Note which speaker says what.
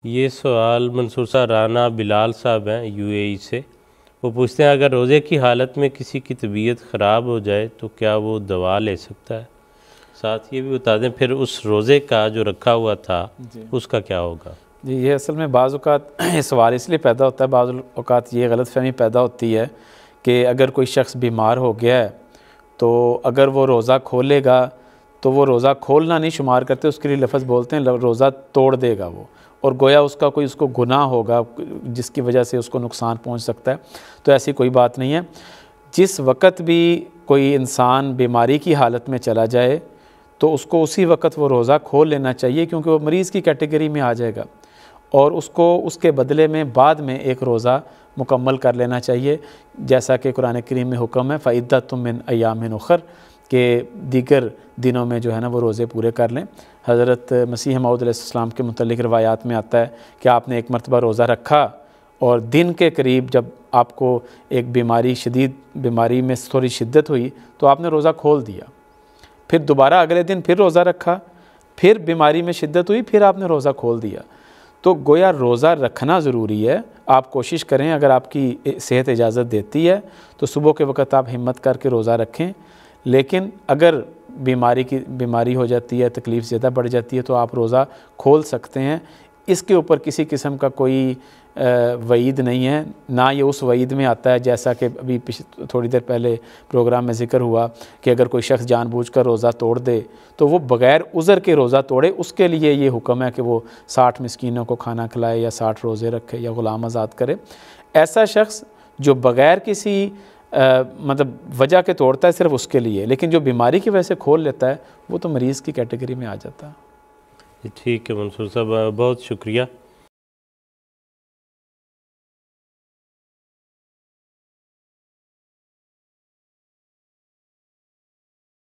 Speaker 1: ये सवाल मंसूर साहब राना बिलाल साहब हैं यूएई से। वो पूछते हैं अगर रोज़े की हालत में किसी की तबीयत ख़राब हो जाए तो क्या वो दवा ले सकता है? साथ ये भी बता दें फिर उस रोज़े का जो रखा हुआ था उसका क्या होगा?
Speaker 2: जी, ये असल में बाज़ औक़ात ये सवाल इसलिए पैदा होता है, बाज़ औक़ात ये गलतफ़हमी पैदा होती है कि अगर कोई शख्स बीमार हो गया है तो अगर वो रोज़ा खोलेगा तो वो रोज़ा खोलना नहीं शुमार करते, उसके लिए लफ्ज़ बोलते हैं रोज़ा तोड़ देगा वो, और गोया उसका कोई उसको गुनाह होगा जिसकी वजह से उसको नुकसान पहुंच सकता है। तो ऐसी कोई बात नहीं है। जिस वक़्त भी कोई इंसान बीमारी की हालत में चला जाए तो उसको उसी वक़्त वो रोज़ा खोल लेना चाहिए, क्योंकि वो मरीज़ की कैटेगरी में आ जाएगा, और उसको उसके बदले में बाद में एक रोज़ा मुकम्मल कर लेना चाहिए, जैसा कि कुरान करीम में हुक्म है फ़इद्दतुम मिन अय्यामिन उख़र, के दीगर दिनों में जो है ना वो रोज़े पूरे कर लें। हज़रत मसीह मऊद अलैहिस्सलाम के मुतल्लिक़ रिवायात में आता है कि आपने एक मरतबा रोज़ा रखा और दिन के करीब जब आपको एक बीमारी शदीद बीमारी में थोड़ी शिद्दत हुई तो आपने रोज़ा खोल दिया, फिर दोबारा अगले दिन फिर रोज़ा रखा, फिर बीमारी में शिद्दत हुई, फिर आपने रोज़ा खोल दिया। तो गोया रोज़ा रखना ज़रूरी है। आप कोशिश करें, अगर आपकी सेहत इजाज़त देती है तो सुबह के वक़्त आप हिम्मत करके रोज़ा रखें, लेकिन अगर बीमारी हो जाती है, तकलीफ़ ज़्यादा बढ़ जाती है तो आप रोज़ा खोल सकते हैं। इसके ऊपर किसी किस्म का कोई वईद नहीं है, ना ये उस वईद में आता है जैसा कि अभी थोड़ी देर पहले प्रोग्राम में ज़िक्र हुआ कि अगर कोई शख्स जानबूझकर रोज़ा तोड़ दे तो वो बग़ैर उज़र के रोज़ा तोड़े, उसके लिए ये हुक्म है कि वो 60 मिस्कीनों को खाना खिलाए या 60 रोज़े रखे या ग़ुलाम आज़ाद करे। ऐसा शख्स जो बग़ैर किसी मतलब वजह के तोड़ता है सिर्फ उसके लिए, लेकिन जो बीमारी की वजह से खोल लेता है वो तो मरीज़ की कैटेगरी में आ जाता है।
Speaker 1: ठीक है मंसूर साहब, बहुत शुक्रिया।